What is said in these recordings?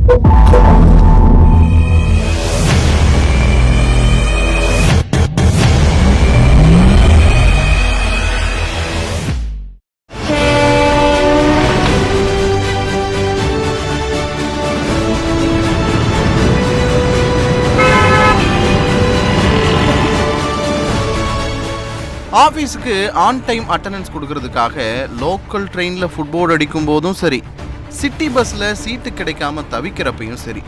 ஆஃபீஸுக்கு on time attendance கொடுக்கறதுக்காக local ட்ரெயினில் ஃபுட்போர்டு அடிக்கும் போதும் சரி, சிட்டி பஸ்ஸில் சீட்டு கிடைக்காம தவிக்கிறப்பையும் சரி,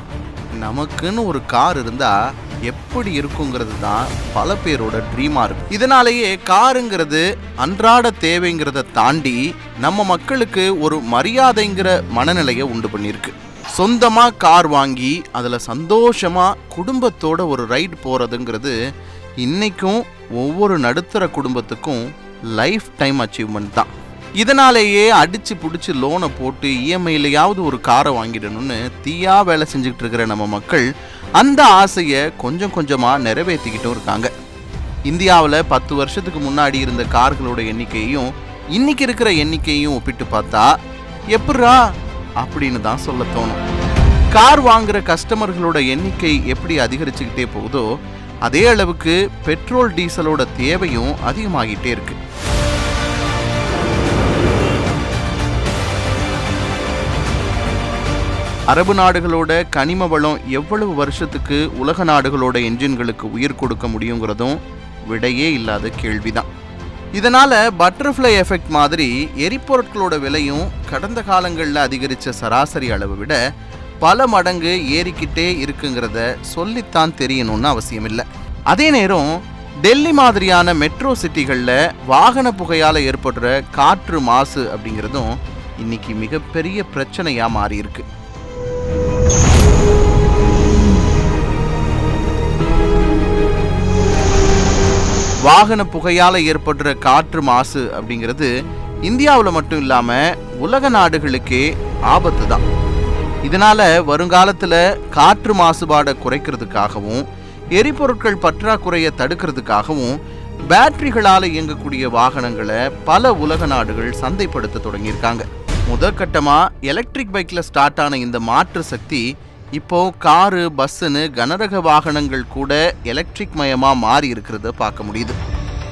நமக்குன்னு ஒரு கார் இருந்தால் எப்படி இருக்குங்கிறது தான் பல பேரோட ட்ரீமாக இருக்கும். இதனாலேயே காருங்கிறது அன்றாட தேவைங்கிறத தாண்டி நம்ம மக்களுக்கு ஒரு மரியாதைங்கிற மனநிலையை உண்டு பண்ணியிருக்கு. சொந்தமாக கார் வாங்கி அதில் சந்தோஷமாக குடும்பத்தோட ஒரு ரைடு போகிறதுங்கிறது இன்னைக்கும் ஒவ்வொரு நடுத்தர குடும்பத்துக்கும் லைஃப் டைம் அச்சீவ்மெண்ட் தான். இதனாலேயே அடிச்சு பிடிச்சி லோனை போட்டு இஎம்ஐலையாவது ஒரு காரை வாங்கிடணும்னு தீயா வேலை செஞ்சுக்கிட்டு இருக்கிற நம்ம மக்கள் அந்த ஆசையை கொஞ்சம் கொஞ்சமாக நிறைவேற்றிக்கிட்டும் இருக்காங்க. இந்தியாவில் 10 வருஷத்துக்கு முன்னாடி இருந்த கார்களோட எண்ணிக்கையும் இன்னைக்கு இருக்கிற எண்ணிக்கையும் ஒப்பிட்டு பார்த்தா எப்படா அப்படின்னு தான் சொல்ல தோணும். கார் வாங்குற கஸ்டமர்களோட எண்ணிக்கை எப்படி அதிகரிச்சுக்கிட்டே போகுதோ அதே அளவுக்கு பெட்ரோல் டீசலோட தேவையும் அதிகமாகிட்டே இருக்கு. அரபு நாடுகளோட கனிம வளம் எவ்வளவு வருஷத்துக்கு உலக நாடுகளோட என்ஜின்களுக்கு உயிர் கொடுக்க முடியுங்கிறதும் விடையே இல்லாத கேள்விதான். இதனால பட்டர்ஃப்ளை எஃபெக்ட் மாதிரி எரிபொருட்களோட விலையும் கடந்த காலங்களில் அதிகரித்த சராசரி அளவை விட பல மடங்கு ஏறிக்கிட்டே இருக்குங்கிறத சொல்லித்தான் தெரியணும்னு அவசியம் இல்லை. அதே நேரம் டெல்லி மாதிரியான மெட்ரோ சிட்டிகளில் வாகன புகையால் ஏற்படுற காற்று மாசு அப்படிங்கிறதும் இன்னைக்கு மிகப்பெரிய பிரச்சனையாக மாறி இருக்கு. வாகன புகையால் ஏற்படுற காற்று மாசு அப்படிங்கிறது இந்தியாவில் மட்டும் இல்லாமல் உலக நாடுகளுக்கே ஆபத்து தான். இதனால வருங்காலத்தில் காற்று மாசுபாடை குறைக்கிறதுக்காகவும் எரிபொருட்கள் பற்றாக்குறையை தடுக்கிறதுக்காகவும் பேட்டரிகளால் இயங்கக்கூடிய வாகனங்களை பல உலக நாடுகள் சந்தைப்படுத்த தொடங்கியிருக்காங்க. முதற்கட்டமாக எலக்ட்ரிக் பைக்கில் ஸ்டார்ட் ஆன இந்த மாற்று சக்தி இப்போ காரு, பஸ்ஸுன்னு கனரக வாகனங்கள் கூட எலக்ட்ரிக் மயமாக மாறி இருக்கிறத பார்க்க முடியுது.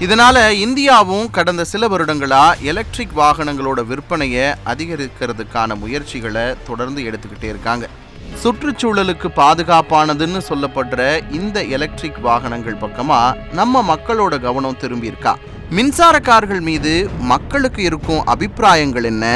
இதனால இந்தியாவும் கடந்த சில வருடங்களா எலக்ட்ரிக் வாகனங்களோட விற்பனையை அதிகரிக்கிறதுக்கான முயற்சிகளை தொடர்ந்து எடுத்துக்கிட்டே இருக்காங்க. சுற்றுச்சூழலுக்கு பாதுகாப்பானதுன்னு சொல்லப்படுற இந்த எலக்ட்ரிக் வாகனங்கள் பக்கமா நம்ம மக்களோட கவனம் திரும்பி இருக்கா? மின்சார கார்கள் மீது மக்களுக்கு இருக்கும் அபிப்பிராயங்கள் என்ன?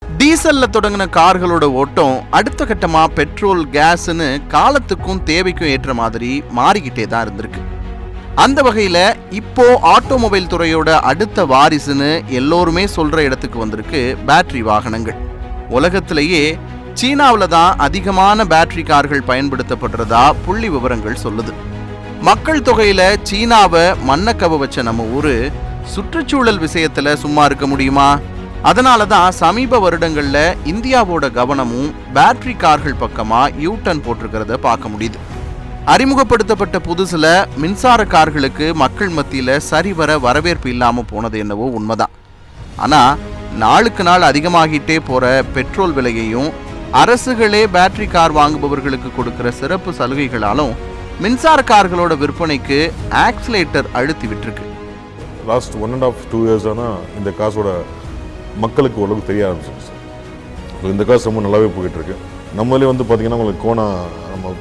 டீசல்ல தொடங்கின கார்களோட ஓட்டம் அடுத்த கட்டமா பெட்ரோல், கேஸ்ன்னு காலத்துக்கும் தேவைக்கும் ஏற்ற மாதிரி மாறிக்கிட்டே தான் இருந்திருக்கு. அந்த வகையில இப்போ ஆட்டோமொபைல் துறையோட அடுத்த வாரிசுன்னு எல்லோருமே சொல்ற இடத்துக்கு வந்திருக்கு பேட்டரி வாகனங்கள். உலகத்திலேயே சீனாவில் தான் அதிகமான பேட்டரி கார்கள் பயன்படுத்தப்படுறதா புள்ளி விவரங்கள் சொல்லுது. மக்கள் தொகையில சீனாவை மண்ணக்கவ வச்ச நம்ம ஊரு சுற்றுச்சூழல் விஷயத்துல சும்மா இருக்க முடியுமா? அதனால தான் சமீப வருடங்களில் இந்தியாவோட கவனமும் பேட்டரி கார்கள் பக்கமாக யூட்டர்ன் போட்டிருக்கிறத பார்க்க முடியுது. அறிமுகப்படுத்தப்பட்ட புதுசில் மின்சார கார்களுக்கு மக்கள் மத்தியில் சரிவர வரவேற்பு இல்லாமல் போனது என்னவோ உண்மைதான். ஆனால் நாளுக்கு நாள் அதிகமாகிட்டே போகிற பெட்ரோல் விலையையும் அரசுகளே பேட்டரி கார் வாங்குபவர்களுக்கு கொடுக்குற சிறப்பு சலுகைகளாலும் மின்சார கார்களோட விற்பனைக்கு ஆக்சிலேட்டர் அழுத்தி விட்டுருக்கு. லாஸ்ட் 1.5-2 years இந்த காசோட மக்களுக்கு ஓரளவுக்கு தெரிய ஆரம்பிச்சிருக்கு சார். ஸோ இந்த காசு ரொம்ப நல்லாவே போயிட்டுருக்கு. நம்மளே பார்த்தீங்கன்னா உங்களுக்கு கோனா நம்ம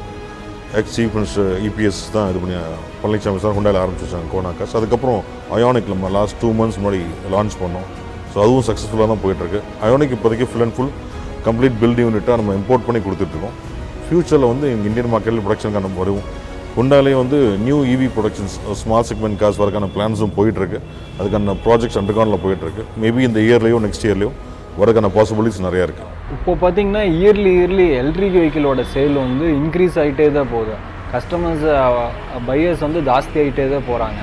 எக்ஸ் சீஃப் மினிஸ்டர் இபிஎஸ் தான் இது பண்ணி பழனிசாமி சார் ஹுண்டாயில் ஆரம்பிச்சிருச்சாங்க கோனா காசு. அதுக்கப்புறம் அயோனிக் நம்ம லாஸ்ட் 2 months முன்னாடி லான்ச் பண்ணோம். ஸோ அதுவும் சக்ஸஸ்ஃபுல்லாக தான் போயிட்டுருக்கு. அயோனிக் இப்போதைக்கு full and full complete building யூனிட்டாக நம்ம இம்போர்ட் பண்ணி கொடுத்துட்ருக்கோம். ஃப்யூச்சரில் இந்தியன் மார்க்கெட்டில் ப்ரொடக்ஷனுக்கான வரும். ஹுண்டாலேயே new EV productions small segment cars வரக்கான பிளான்ஸும் போயிட்டுருக்கு. அதுக்கான ப்ராஜெக்ட்ஸ் அண்டர்கிரவுண்டில் போயிட்டுருக்கு. மேபி இந்த இயர்லேயோ நெக்ஸ்ட் இயர்லேயோ வரக்கான பாசிபிலிட்டிஸ் நிறையா இருக்குது. இப்போ பார்த்தீங்கன்னா இயர்லி எலக்ட்ரிக் வெஹிக்கிளோட சேல் இன்க்ரீஸ் ஆகிட்டே தான் போகுது. கஸ்டமர்ஸ் பையர்ஸ் ஜாஸ்தி ஆகிட்டே தான் போகிறாங்க.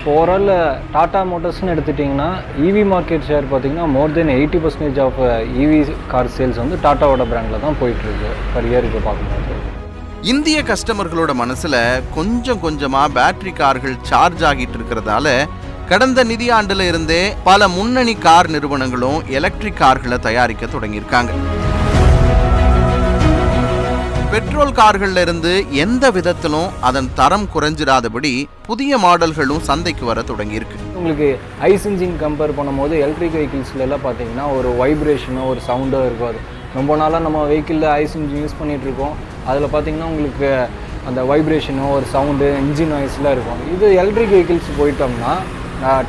இப்போ ஓவரால் டாடா மோட்டார்ஸ்னு எடுத்துட்டிங்கன்னா இவி மார்க்கெட் ஷேர் பார்த்திங்கன்னா மோர் தென் 80% ஆஃப் இவி கார் சேல்ஸ் வந்து டாட்டாவோட பிராண்டில் தான் போயிட்டுருக்கு பர் இயருக்கு பார்க்கும்போது. இந்திய கஸ்டமர்களோட மனசுல கொஞ்சம் கொஞ்சமா பேட்டரி கார்கள் சார்ஜ் ஆகிட்டு இருக்கிறதால கடந்த நிதியாண்டுல இருந்தே பல முன்னணி கார் நிறுவனங்களும் எலக்ட்ரிக் கார்களை தயாரிக்க தொடங்கியிருக்காங்க. பெட்ரோல் கார்கள்ல இருந்து எந்த விதத்திலும் அதன் தரம் குறைஞ்சிடாதபடி புதிய மாடல்களும் சந்தைக்கு வர தொடங்கியிருக்கு. உங்களுக்கு ஐஸ் இன்ஜின் கம்பேர் பண்ணும்போது எலக்ட்ரிக் வெஹிக்கிள்ஸ்ல எல்லாம் பார்த்தீங்கன்னா ஒரு வைப்ரேஷனோ ஒரு சவுண்டோ இருக்காது. ரொம்ப நாளாக நம்ம வெஹிக்கிளில் ஐஸ் இன்ஜின் யூஸ் பண்ணிகிட்டு இருக்கோம். அதில் பார்த்தீங்கன்னா உங்களுக்கு அந்த வைப்ரேஷனோ ஒரு சவுண்டு இன்ஜின் நாய்ஸ்லாம் இருக்கும். இது எலக்ட்ரிக் வெஹிக்கிள்ஸ் போயிட்டோம்னா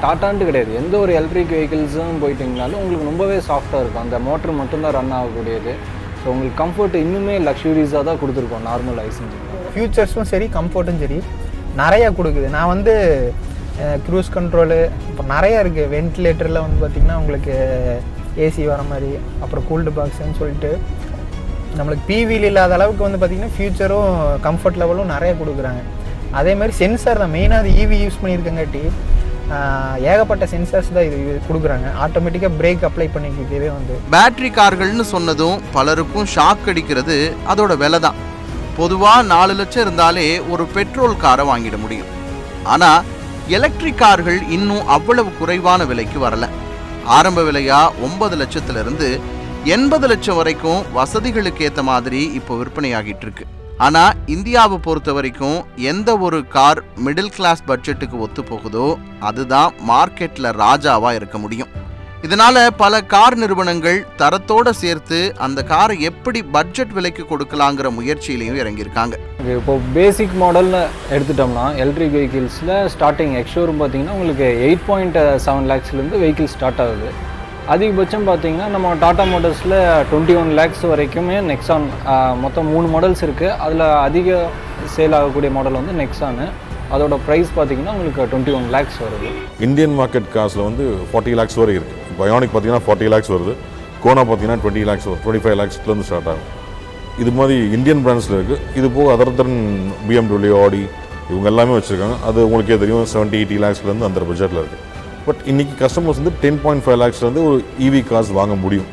டாட்டான்ட்டு கிடையாது, எந்த ஒரு எலக்ட்ரிக் வெஹிக்கிள்ஸும் போயிட்டிங்கனாலும் உங்களுக்கு ரொம்பவே சாஃப்டாக இருக்கும். அந்த மோட்டர் மட்டும்தான் ரன் ஆகக்கூடியது. ஸோ உங்களுக்கு கம்ஃபர்ட் இன்னுமே லக்ஸூரியஸாக தான் கொடுத்துருக்கோம் நார்மல் ஐஸ் இன்ஜின். ஃபியூச்சர்ஸும் சரி கம்ஃபர்ட்டும் சரி நிறையா கொடுக்குது. நான் வந்து க்ரூஸ் கண்ட்ரோலு இப்போ நிறையா இருக்குது. வென்டிலேட்டரில் வந்து பார்த்திங்கன்னா உங்களுக்கு ஏசி வர மாதிரி, அப்புறம் கூல்டு பாக்ஸுன்னு சொல்லிட்டு நம்மளுக்கு பிவியில் இல்லாத அளவுக்கு வந்து பார்த்திங்கன்னா ஃபியூச்சரும் கம்ஃபர்ட் லெவலும் நிறைய கொடுக்குறாங்க. அதே மாதிரி சென்சார் தான் மெயினாக அது இவி யூஸ் பண்ணியிருக்கங்காட்டி ஏகப்பட்ட சென்சார்ஸ் தான் இது கொடுக்குறாங்க. ஆட்டோமேட்டிக்காக பிரேக் அப்ளை பண்ணிக்கிட்டே வந்து பேட்டரி கார்கள்னு சொன்னதும் பலருக்கும் ஷாக் அடிக்கிறது அதோட விலை தான். பொதுவாக 4 லட்சம் இருந்தாலே ஒரு பெட்ரோல் காரை வாங்கிட முடியும். ஆனால் எலக்ட்ரிக் கார்கள் இன்னும் அவ்வளவு குறைவான விலைக்கு வரல. ஆரம்ப விலையா 9 லட்சத்திலிருந்து 80 லட்சம் வரைக்கும் வசதிகளுக்கு ஏற்ற மாதிரி இப்போ விற்பனையாகிட்டு இருக்கு. ஆனால் இந்தியாவை பொறுத்த வரைக்கும் எந்த ஒரு கார் மிடில் கிளாஸ் பட்ஜெட்டுக்கு ஒத்து போகுதோ அதுதான் மார்க்கெட்டில் ராஜாவாக இருக்க முடியும். இதனால பல கார் நிறுவனங்கள் தரத்தோடு சேர்த்து அந்த காரை எப்படி பட்ஜெட் விலைக்கு கொடுக்கலாங்கிற முயற்சியிலையும் இறங்கியிருக்காங்க. இப்போ பேசிக் மாடல்னு எடுத்துட்டோம்னா எலக்ட்ரிக் வெஹிக்கிள்ஸில் ஸ்டார்டிங் எக்ஸ்ஷோரூம் பார்த்தீங்கன்னா உங்களுக்கு 8.7 லேக்ஸ்லேருந்து வெஹிக்கிள் ஸ்டார்ட் ஆகுது. அதிகபட்சம் பார்த்தீங்கன்னா நம்ம டாடா மோட்டர்ஸில் 21 லேக்ஸ் வரைக்குமே நெக்ஸான் மொத்தம் 3 மாடல்ஸ் இருக்குது. அதில் அதிக சேல் ஆகக்கூடிய மாடல் வந்து நெக்ஸானு. அதோட ப்ரைஸ் பார்த்தீங்கன்னா உங்களுக்கு 21 லேக்ஸ் வருது. இந்தியன் மார்க்கெட் காசில் வந்து 40 லேக்ஸ் வரை இருக்குது. இப்போ ஐயானிக் பார்த்தீங்கன்னா 40 லேக்ஸ் வருது. கோனா பார்த்தீங்கன்னா 20 லேக்ஸ் வரும். 25 லேக்ஸ்லேருந்து ஸ்டார்ட் ஆகும். இது மாதிரி இந்தியன் பிராண்ட்ஸில் இருக்குது. இது போக அதர் BMW, ஆடி இவங்க எல்லாமே வச்சுருக்காங்க. அது உங்களுக்கே தெரியும் 70-80 லேக்ஸ்லேருந்து அந்த பட்ஜெட்டில் இருக்குது. பட் இன்றைக்கி கஸ்டமர்ஸ் வந்து 10.5 லேக்ஸ்லேருந்து ஒரு இவி கார்ஸ் வாங்க முடியும்.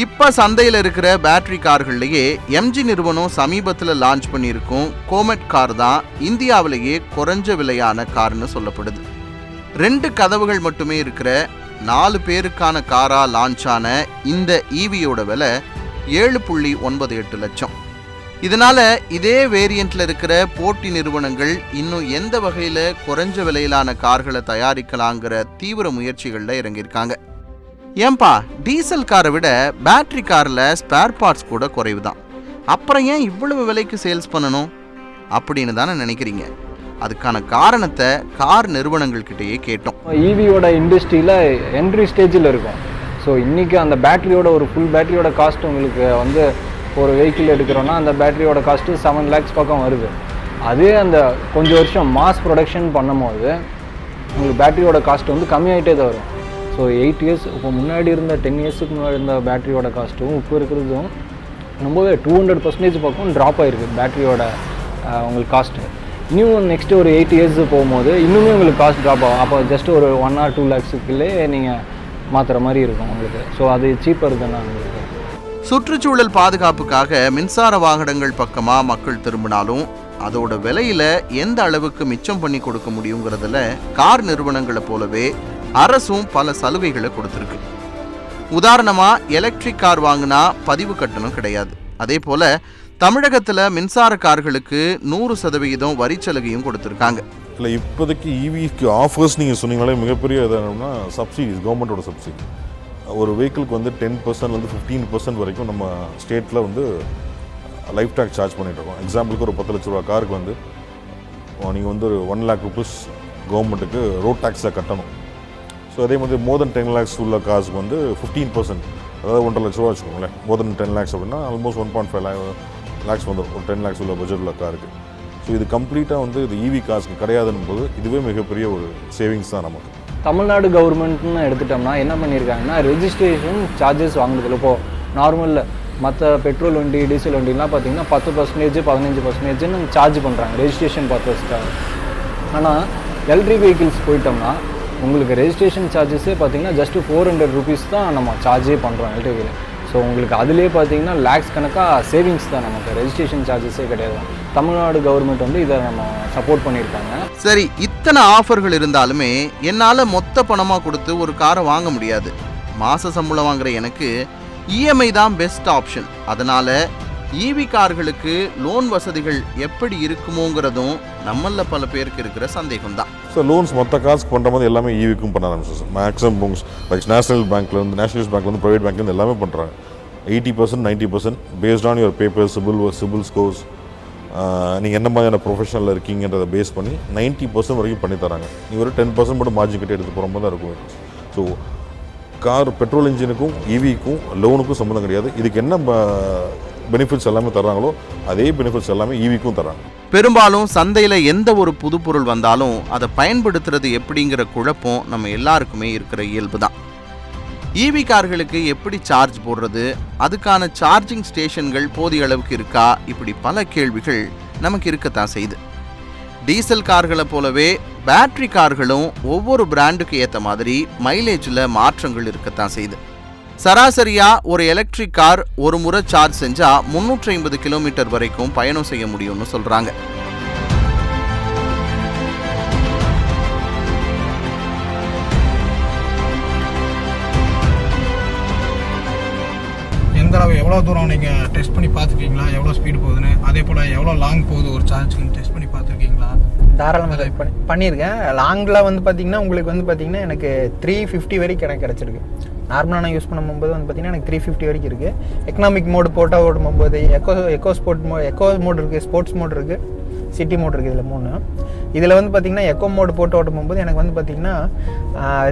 இப்போ சந்தையில் இருக்கிற பேட்டரி கார்கள்லையே எம்ஜி நிறுவனம் சமீபத்தில் லான்ச் பண்ணியிருக்கும் கோமெட் கார் தான் இந்தியாவிலேயே குறைஞ்ச விலையான கார்னு சொல்லப்படுது. 2 கதவுகள் மட்டுமே இருக்கிற 4 பேருக்கான காரா லான்ச் ஆன இந்த ஈவியோட விலை 7.98 லட்சம். இதனால இதே வேரியண்ட்ல இருக்கிற போட்டி நிறுவனங்கள் இன்னும் எந்த வகையில் குறைஞ்ச விலையிலான கார்களை தயாரிக்கலாங்கிற தீவிர முயற்சிகளில் இறங்கியிருக்காங்க. ஏன்பா டீசல் காரை விட பேட்டரி காரில் ஸ்பேர் பார்ட்ஸ் கூட குறைவு தான், அப்புறம் ஏன் இவ்வளவு விலைக்கு சேல்ஸ் பண்ணணும் அப்படின்னு தானே நினைக்கிறீங்க? அதுக்கான காரணத்தை கார் நிறுவனங்கள்கிட்டயே கேட்டோம். ஈவியோட இண்டஸ்ட்ரியில் என்ட்ரி ஸ்டேஜில் இருக்கும். ஸோ இன்றைக்கி அந்த பேட்டரியோட ஒரு ஃபுல் பேட்டரியோட காஸ்ட் உங்களுக்கு வந்து ஒரு வெஹிக்கிள் எடுக்கிறோன்னா அந்த பேட்டரியோட காஸ்ட்டு 7 லேக்ஸ் பக்கம் வருது. அதே அந்த கொஞ்சம் வருஷம் மாஸ் ப்ரொடக்ஷன் பண்ணும் போது உங்களுக்கு பேட்டரியோட காஸ்ட் வந்து கம்மியாகிட்டே தான் வரும். ஸோ 8 இயர்ஸ் இப்போ முன்னாடி இருந்த 10 இயர்ஸுக்கு முன்னாடி இருந்த பேட்டரியோட காஸ்ட்டும் இப்போ இருக்கிறதும் ரொம்பவே 200% பக்கம் ட்ராப் ஆகிருக்கு பேட்டரியோட உங்களுக்கு காஸ்ட்டு. இன்னும் நெக்ஸ்ட்டு ஒரு 8 இயர்ஸ் போகும்போது இன்னுமே உங்களுக்கு காஸ்ட் ட்ராப் ஆகும். அப்போ ஜஸ்ட் ஒரு 1 or 2 லேக்ஸுக்குள்ளே நீங்கள் மாற்றுற மாதிரி இருக்கும் உங்களுக்கு. ஸோ அது சீப்பர் தானே உங்களுக்கு. சுற்றுச்சூழல் பாதுகாப்புக்காக மின்சார வாகனங்கள் பக்கமாக மக்கள் திரும்பினாலும் அதோட விலையில எந்த அளவுக்கு மிச்சம் பண்ணி கொடுக்க முடியுங்கிறதுல கார் நிறுவனங்களை போலவே அரசும் பல சலுகைகளை கொடுத்துருக்கு. உதாரணமா எலக்ட்ரிக் கார் வாங்கினா பதிவு கட்டணம் கிடையாது. அதே போல தமிழகத்தில் மின்சார கார்களுக்கு 100% வரி சலுகையும் கொடுத்துருக்காங்க. இல்லை இப்போதைக்கு இவிக்கு ஆஃபர்ஸ் நீங்கள் சொன்னீங்களே மிகப்பெரிய என்னன்னா சப்சிடிஸ், கவர்மெண்ட்டோட சப்சிடி. ஒரு வெஹிக்கிளுக்கு வந்து 10%லேருந்து 15% வரைக்கும் நம்ம ஸ்டேட்டில் வந்து லைஃப் டேக்ஸ் சார்ஜ் பண்ணிட்டு இருக்கோம். எக்ஸாம்பிளுக்கு ஒரு 10 லட்ச ரூபா காருக்கு வந்து நீங்கள் வந்து ஒரு 1 lakh rupees கவர்மெண்ட்டுக்கு ரோட் டேக்ஸில் கட்டணும். ஸோ அதே மாதிரி மோர் தென் 10 lakhs உள்ள காசுக்கு வந்து 15%, அதாவது 1.5 லட்ச ரூபா வச்சுக்கோங்களேன். மோர் தென் 10 lakhs அப்படின்னா ஆல்மோஸ்ட் 1.5 லேக்ஸ் வந்துடும், ஒரு 10 lakhs உள்ள பட்ஜெட் உள்ள காருக்கு. ஸோ இது கம்ப்ளீட்டாக வந்து இது இவி கார்ஸ்க்கு கிடையாதுன்னு போது இதுவே மிகப்பெரிய ஒரு சேவிங்ஸ் தான் நமக்கு. தமிழ்நாடு கவர்மெண்ட்னு எடுத்துட்டோம்னா என்ன பண்ணியிருக்காங்கன்னா ரெஜிஸ்ட்ரேஷன் சார்ஜஸ் வாங்குறதுல இப்போது நார்மலில் மற்ற பெட்ரோல் வண்டி டீசல் வண்டிலாம் பார்த்தீங்கன்னா 10% 15%ன்னு சார்ஜ் பண்ணுறாங்க ரெஜிஸ்ட்ரேஷன் பர்பஸ்க்காக. ஆனால் எலக்ட்ரிக் வெஹிக்கிள்ஸ் போயிட்டோம்னா உங்களுக்கு ரெஜிஸ்ட்ரேஷன் சார்ஜஸே பார்த்தீங்கன்னா ஜஸ்ட் 400 rupees தான் நம்ம சார்ஜே பண்ணுறோம் எலக்ட்ரிக் வெஹிக்கிள். ஸோ உங்களுக்கு அதுலேயே பார்த்தீங்கன்னா லேக்ஸ் கணக்காக சேவிங்ஸ் தான், நமக்கு ரெஜிஸ்ட்ரேஷன் சார்ஜஸே கிடையாது. தமிழ்நாடு கவர்மெண்ட் வந்து இதை நம்ம சப்போர்ட் பண்ணியிருக்காங்க. சரி, இத்தனை ஆஃபர்கள் இருந்தாலுமே என்னால் மொத்த பணமாக கொடுத்து ஒரு காரை வாங்க முடியாது. மாத சம்பளம் வாங்குற எனக்கு இஎம்ஐ தான் பெஸ்ட் ஆப்ஷன். அதனால் இவி கார்களுக்கு லோன் வசதிகள் எப்படி இருக்குமோங்கிறதும் நம்மள பல பேருக்கு இருக்கிற சந்தேகம் தான். ஸோ லோன்ஸ் மொத்த காசுக்கு பண்ணுற மாதிரி எல்லாமே ஈவிக்கும் பண்ண ஆரம்பிச்சு sir. Maximum loans like national பேங்க்லேருந்து, நேஷனலைஸ் பேங்க்லேருந்து, ப்ரைவேட் பேங்க்லேருந்து எல்லாமே பண்ணுறாங்க. 80% 90% based on your paper, CIBIL scores, நீங்கள் என்ன மாதிரியான ப்ரொஃபஷனில் இருக்கீங்கன்றதை பேஸ் பண்ணி 90% வரைக்கும் பண்ணி தராங்க. நீங்கள் ஒரு 10% மட்டும் மார்ஜின் கட்டி எடுத்து போகிற மாதிரி தான் இருக்கும். ஸோ கார் பெட்ரோல் இன்ஜினுக்கும் இவிக்கும் லோனுக்கும் சம்மந்தம் கிடையாது. இதுக்கு என்ன பெனிஃபிட்ஸ் எல்லாமே தர்றாங்களோ அதே பெனிஃபிட்ஸ் எல்லாமே ஈவிக்கும் தர்றாங்க. பெரும்பாலும் சந்தையில் எந்த ஒரு புது பொருள் வந்தாலும் அதை பயன்படுத்துறது எப்படிங்கிற குழப்பம் நம்ம எல்லாருக்குமே இருக்கிற இயல்பு தான். இவி கார்களுக்கு எப்படி சார்ஜ் போடுறது, அதுக்கான சார்ஜிங் ஸ்டேஷன்கள் போதிய அளவுக்கு இருக்கா, இப்படி பல கேள்விகள் நமக்கு இருக்கத்தான் செய்யுது. டீசல் கார்களை போலவே பேட்டரி கார்களும் ஒவ்வொரு பிராண்டுக்கு ஏற்ற மாதிரி மைலேஜில் மாற்றங்கள் இருக்கத்தான் செய்யுது. சராசரியாக ஒரு எலக்ட்ரிக் கார் ஒரு முறை சார்ஜ் செஞ்சால் 350 கிலோமீட்டர் வரைக்கும் பயணம் செய்ய முடியும்னு சொல்கிறாங்க. எந்த அளவு எவ்வளோ தூரம் நீங்கள் டெஸ்ட் பண்ணி பார்த்துருக்கீங்களா, எவ்வளோ ஸ்பீடு போகுதுன்னு, அதே போல் எவ்வளோ லாங் போகுது ஒரு சார்ஜ்னு டெஸ்ட் பண்ணி பார்த்துருக்கீங்களா? தாராளமாக பண்ணியிருக்கேன். லாங்கில் வந்து பார்த்தீங்கன்னா உங்களுக்கு வந்து பார்த்தீங்கன்னா எனக்கு 350 வரைக்கும் எனக்கு கிடச்சிருக்கு. நார்மலாக நான் யூஸ் பண்ணும்போது வந்து பார்த்தீங்கன்னா எனக்கு 350 வரைக்கும் இருக்குது. எக்கனாமிக் மோடு போட்டால் ஓடும்போது எக்கோ மோடு இருக்குது, ஸ்போர்ட்ஸ் மோடு இருக்குது, சிட்டி மோடு இருக்குது. இதில் 3. இதில் வந்து பார்த்தீங்கன்னா எக்கோ மோடு போட்டு ஓடும்போது எனக்கு வந்து பார்த்தீங்கன்னா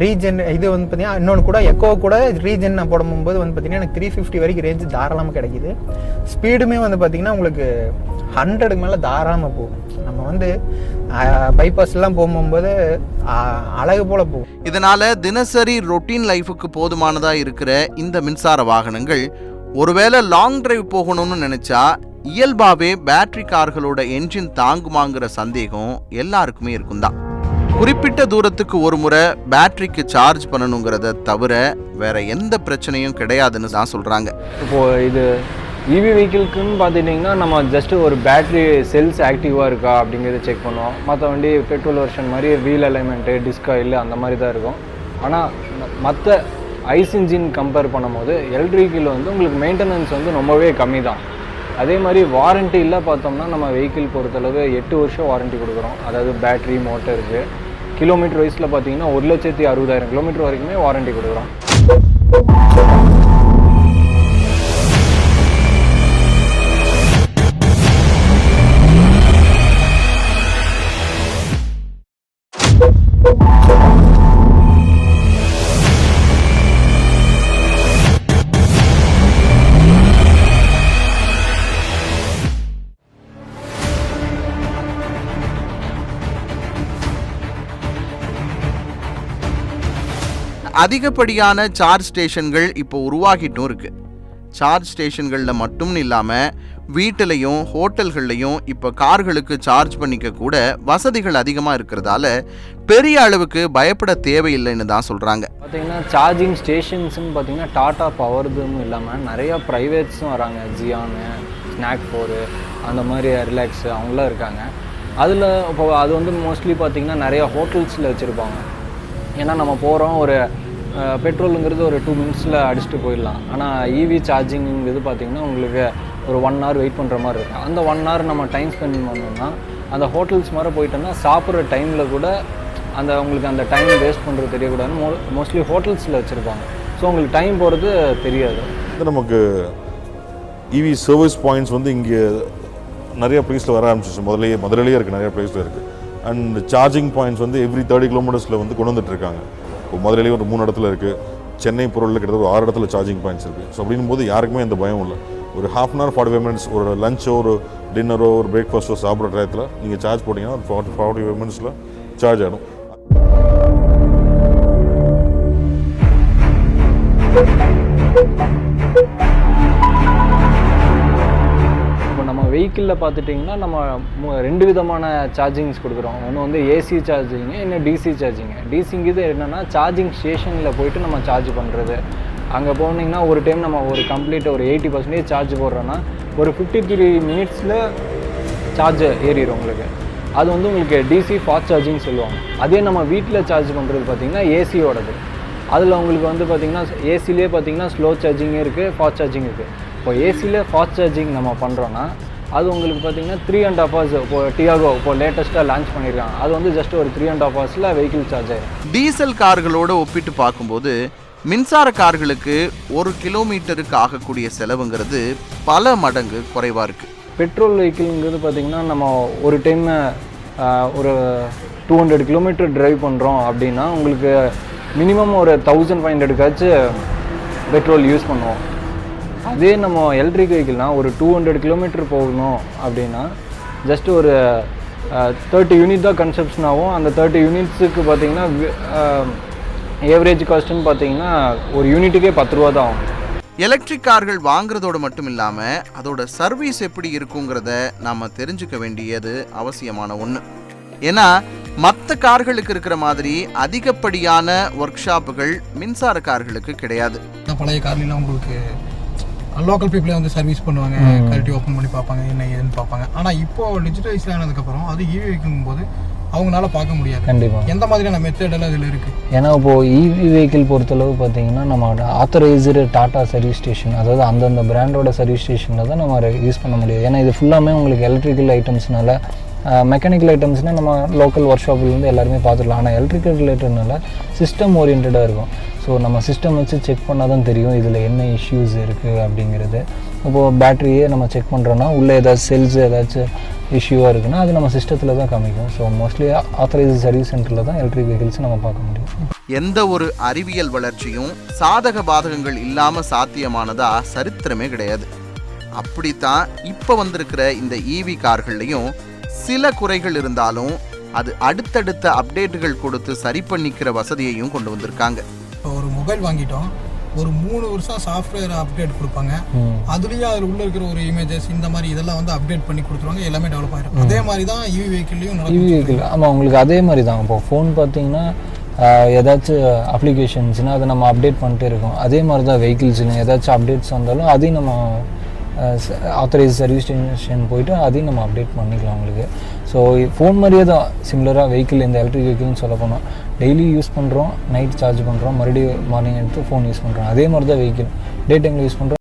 ரீஜன் இது வந்து பார்த்தீங்கன்னா இன்னொன்று கூட எக்கோ கூட ரீஜன் நான் போடும்போது வந்து பார்த்தீங்கன்னா எனக்கு 350 வரைக்கும் ரேஞ்சு தாராளமாக கிடைக்கிது. ஸ்பீடுமே வந்து பார்த்தீங்கன்னா உங்களுக்கு 100க்கு மேலே தாராளமாக போகும். நம்ம வந்து பைபாஸ்லாம் போகும்போது அழகு போல போகும். இதனால தினசரி ரொட்டீன் லைஃபுக்கு போதுமானதா இருக்கிற இந்த மின்சார வாகனங்கள் ஒருவேளை லாங் டிரைவ் போகணும்னு நினைச்சா இயல்பாவே பேட்டரி கார்களோட என்ஜின் தாங்குமாங்கிற சந்தேகம் எல்லாருக்குமே இருக்கும் தான். குறிப்பிட்ட தூரத்துக்கு ஒரு முறை பேட்டரிக்கு சார்ஜ் பண்ணணுங்கிறத தவிர வேற எந்த பிரச்சனையும் கிடையாதுன்னு தான் சொல்றாங்க. இப்போ இது இவி வெஹிக்கிள்க்குன்னு பார்த்துட்டிங்கன்னா நம்ம ஜஸ்ட்டு ஒரு பேட்ரி செல்ஸ் ஆக்டிவாக இருக்கா அப்படிங்கிறத செக் பண்ணுவோம். மற்ற வண்டி பெட்ரோல் வெர்ஷன் மாதிரி வீல் அலைன்மெண்ட்டு, டிஸ்க் ஆயில் அந்த மாதிரி தான் இருக்கும். ஆனால் மற்ற ஐஸ் இன்ஜின் கம்பேர் பண்ணும்போது எலக்ட்ரிக்கில் வந்து உங்களுக்கு மெயின்டெனன்ஸ் வந்து ரொம்பவே கம்மி தான். அதே மாதிரி வாரண்டியில் பார்த்தோம்னா நம்ம வெஹிக்கிள் பொறுத்தளவு 8 வருஷம் வாரண்டி கொடுக்குறோம். அதாவது பேட்ரி, மோட்டருக்கு. கிலோமீட்டர் வைஸில் பார்த்தீங்கன்னா 1,60,000 கிலோமீட்டர் வரைக்குமே வாரண்டி கொடுக்குறோம். அதிகப்படியான சார்ஜ் ஸ்டேஷன்கள் இப்போ உருவாகிட்டும் இருக்கு. சார்ஜ் ஸ்டேஷன்களில் மட்டும் இல்லாமல் வீட்டிலையும் ஹோட்டல்கள்லையும் இப்போ கார்களுக்கு சார்ஜ் பண்ணிக்க கூட வசதிகள் அதிகமாக இருக்கிறதால பெரிய அளவுக்கு பயப்பட தேவையில்லைன்னு தான் சொல்கிறாங்க. பார்த்தீங்கன்னா சார்ஜிங் ஸ்டேஷன்ஸ்னு பார்த்தீங்கன்னா டாடா பவர்தும் இல்லாமல் நிறையா ப்ரைவேட்ஸும் வராங்க. ஜியானு, ஸ்நாக் 4 அந்த மாதிரி ரிலாக்ஸ் அவங்களாம் இருக்காங்க. அதில் இப்போ அது வந்து மோஸ்ட்லி பார்த்திங்கன்னா நிறையா ஹோட்டல்ஸில் வச்சுருப்பாங்க. ஏன்னா நம்ம போகிறோம், ஒரு பெட்ரோலுங்கிறது ஒரு 2 மினிட்ஸில் அடிச்சுட்டு போயிடலாம். ஆனால் இவி சார்ஜிங்கிறது பார்த்திங்கன்னா உங்களுக்கு ஒரு 1 hour வெயிட் பண்ணுற மாதிரி இருக்கும். அந்த 1 hour நம்ம டைம் ஸ்பெண்ட் பண்ணோம்னா அந்த ஹோட்டல்ஸ் மாதிரி போயிட்டோம்னா சாப்பிட்ற டைமில் கூட அந்த உங்களுக்கு அந்த டைம் வேஸ்ட் பண்ணுறது தெரியக்கூடாதுன்னு மோஸ்ட்லி ஹோட்டல்ஸில் வச்சுருப்பாங்க. ஸோ உங்களுக்கு டைம் போகிறது தெரியாது. நமக்கு இவி சர்வீஸ் பாயிண்ட்ஸ் வந்து இங்கே நிறைய ப்ளேஸில் வர ஆரம்பிச்சிச்சு. முதல்லையே இருக்குது, நிறைய ப்ளேஸில் இருக்குது. அண்ட் சார்ஜிங் பாயிண்ட்ஸ் வந்து எவ்ரி 30 கிலோமீட்டர்ஸில் வந்து கொண்டு வந்துட்டுருக்காங்க. இப்போ முதல்லையே ஒரு 3 இடத்துல இருக்குது. சென்னை பொருளில் கிட்டத்தட்ட ஒரு 6 இடத்துல சார்ஜிங் பாயிண்ட்ஸ் இருக்குது. ஸோ அப்படின்னும் போது யாருக்குமே எந்த பயம் இல்லை. ஒரு half an hour 45 minutes ஒரு லஞ்சோ ஒரு டின்னரோ ஒரு பிரேக்ஃபாஸ்ட்டோ சாப்பிட்ற டயத்தில் நீங்கள் சார்ஜ் போட்டிங்கன்னா 45 மினிட்ஸில் சார்ஜ் ஆகிடும். இப்போ நம்ம வெஹிக்கிளில் பார்த்துட்டிங்கன்னா நம்ம 2 விதமான சார்ஜிங்ஸ் கொடுக்குறோம். ஒன்று வந்து ஏசி சார்ஜிங்கு, இன்னும் டிசி சார்ஜிங்கு. டிசிங்கிறது என்னென்னா சார்ஜிங் ஸ்டேஷனில் போயிட்டு நம்ம சார்ஜ் பண்ணுறது. அங்கே போனீங்கன்னா ஒரு டைம் நம்ம ஒரு கம்ப்ளீட்டாக ஒரு 80% சார்ஜ் போடுறோன்னா ஒரு 53 மினிட்ஸில் சார்ஜ் ஏறிடும் உங்களுக்கு. அது வந்து உங்களுக்கு டிசி ஃபாஸ்ட் சார்ஜிங் சொல்லுவாங்க. அதே நம்ம வீட்டில் சார்ஜ் பண்ணுறது பார்த்திங்கன்னா ஏசியோடது. அதில் உங்களுக்கு வந்து பார்த்திங்கன்னா ஏசிலே பார்த்திங்கன்னா ஸ்லோ சார்ஜிங்கும் இருக்குது, ஃபாஸ்ட் சார்ஜிங் இருக்குது. இப்போ ஏசியில் ஃபாஸ்ட் சார்ஜிங் நம்ம பண்ணுறோன்னா அது உங்களுக்கு பார்த்திங்கன்னா 3.5 hours. இப்போ டியாகோ இப்போ லேட்டஸ்ட்டாக லான்ச் பண்ணியிருக்காங்க. அது வந்து ஜஸ்ட் ஒரு 3.5 hours வெஹிக்கிள் சார்ஜ் ஆகிடும். டீசல் கார்களோடு ஒப்பிட்டு பார்க்கும்போது மின்சார கார்களுக்கு 1 கிலோமீட்டருக்கு ஆகக்கூடிய செலவுங்கிறது பல மடங்கு குறைவாக இருக்குது. பெட்ரோல் வெஹிக்கிள்ங்கிறது பார்த்திங்கன்னா நம்ம ஒரு டைம் ஒரு 200 கிலோமீட்டர் ட்ரைவ் பண்ணுறோம் அப்படின்னா உங்களுக்கு மினிமம் ஒரு 1500 பெட்ரோல் யூஸ் பண்ணுவோம். அதே நம்ம எலக்ட்ரிக் வெஹிக்கிள்னால் ஒரு 200 கிலோமீட்டர் போகணும் அப்படின்னா ஜஸ்ட் ஒரு 30 யூனிட் தான் கன்சப்ஷன் ஆகும். அந்த 30 யூனிட்ஸுக்கு பார்த்திங்கன்னா ஏவரேஜ் காஸ்ட்டுன்னு பார்த்தீங்கன்னா ஒரு யூனிட்டுக்கே 10 ரூபா தான் ஆகும். எலக்ட்ரிக் கார்கள் வாங்குறதோடு மட்டும் இல்லாமல் அதோட சர்வீஸ் எப்படி இருக்குங்கிறத நாம் தெரிஞ்சுக்க வேண்டியது அவசியமான ஒன்று. ஏன்னா மற்ற கார்களுக்கு இருக்கிற மாதிரி அதிகப்படியான ஒர்க் ஷாப்புகள் மின்சார கார்களுக்கு கிடையாது. பழைய கார்லாம் உங்களுக்கு லோக்கல் பீப்புளே வந்து சர்வீஸ் பண்ணுவாங்க, கழட்டி ஓப்பன் பண்ணி பார்ப்பாங்க, என்ன ஏதுன்னு பார்ப்பாங்க. ஆனால் இப்போ டிஜிட்டலைஸ் ஆனதுக்கப்புறம் அது ஈவி வைக்கும் போது அவங்களால பார்க்க முடியாது. கண்டிப்பாக எந்த மாதிரியான மெத்தடெல்லாம் இதில் இருக்குது? ஏன்னா இப்போது இவி வெஹிக்கிள் பொறுத்தளவு பார்த்தீங்கன்னா நம்மளோட ஆத்தரைஸ்டு டாடா சர்வீஸ் ஸ்டேஷன், அதாவது அந்தந்த பிராண்டோட சர்வீஸ் ஸ்டேஷனில் தான் நம்ம யூஸ் பண்ண முடியாது. ஏன்னா இது ஃபுல்லாமே உங்களுக்கு எலக்ட்ரிக்கல் ஐட்டம்ஸ்னால, மெக்கானிக்கல் ஐட்டம்ஸ்னால் நம்ம லோக்கல் ஒர்க் ஷாப்லேருந்து எல்லாருமே பார்த்துக்கலாம். ஆனால் எலக்ட்ரிக்கல் ரிலேட்டட்னால சிஸ்டம் ஓரியன்டாக இருக்கும். ஸோ நம்ம சிஸ்டம் வச்சு செக் பண்ணால் தான் தெரியும் இதில் என்ன இஷ்யூஸ் இருக்குது அப்படிங்கிறது. இப்போது பேட்டரியே நம்ம செக் பண்ணுறோன்னா உள்ளே ஏதாச்சும் செல்ஸ் ஏதாச்சும் இஷ்யூவாக இருக்குன்னா அது நம்ம சிஸ்டத்தில் தான் காமிக்கும். ஸோ மோஸ்ட்லி ஆத்தரைஸ்டு சர்வீஸ் சென்டரில் தான் எலக்ட்ரிக் வெஹிக்கிள்ஸ் நம்ம பார்க்க முடியும். எந்த ஒரு அறிவியல் வளர்ச்சியும் சாதக பாதகங்கள் இல்லாமல் சாத்தியமானதா சரித்திரமே கிடையாது. அப்படித்தான் இப்போ வந்திருக்கிற இந்த ஈவி கார்கள்லையும் சில குறைகள் இருந்தாலும் அது அடுத்தடுத்த அப்டேட்டுகள் கொடுத்து சரி பண்ணிக்கிற வசதியையும் கொண்டு வந்திருக்காங்க. இப்போ ஒரு மொபைல் வாங்கிட்டோம், ஒரு 3 வருஷம் சாஃப்ட்வேர் அப்டேட் கொடுப்பாங்க. அதுலேயும் அதில் உள்ள இருக்கிற ஒரு இமேஜஸ் இந்த மாதிரி இதெல்லாம் வந்து அப்டேட் பண்ணி கொடுத்துருவாங்க, எல்லாமே டெவலப் ஆகிடும். அதே மாதிரி தான் ஈவி வெஹிக்கிள்லையும் ஈவி வெஹிக்கிள். ஆமாம், உங்களுக்கு அதே மாதிரி தான். இப்போ ஃபோன் பார்த்தீங்கன்னா ஏதாச்சும் அப்ளிகேஷன்ஸ்னால் அதை நம்ம அப்டேட் பண்ணிட்டே இருக்கோம். அதே மாதிரி தான் வெஹிக்கிள்ஸ்னு ஏதாச்சும் அப்டேட்ஸ் வந்தாலும் அதையும் நம்ம ஆத்தரைஸ் சர்வீஸ் ஸ்டேஷன் போய்ட்டு அதையும் நம்ம அப்டேட் பண்ணிக்கலாம் உங்களுக்கு. ஸோ ஃபோன் மாதிரியே தான் சிமிலராக வெஹிக்கிள், இந்த எலக்ட்ரிக் வெஹிக்கிள்னு சொல்ல போனால் டெய்லி யூஸ் பண்ணுறோம், நைட் சார்ஜ் பண்ணுறோம், மறுபடியும் மார்னிங் எடுத்து ஃபோன் யூஸ் பண்ணுறோம். அதே மாதிரி தான் வெஹிக்கிள் டே டைமில் யூஸ் பண்ணுறோம்.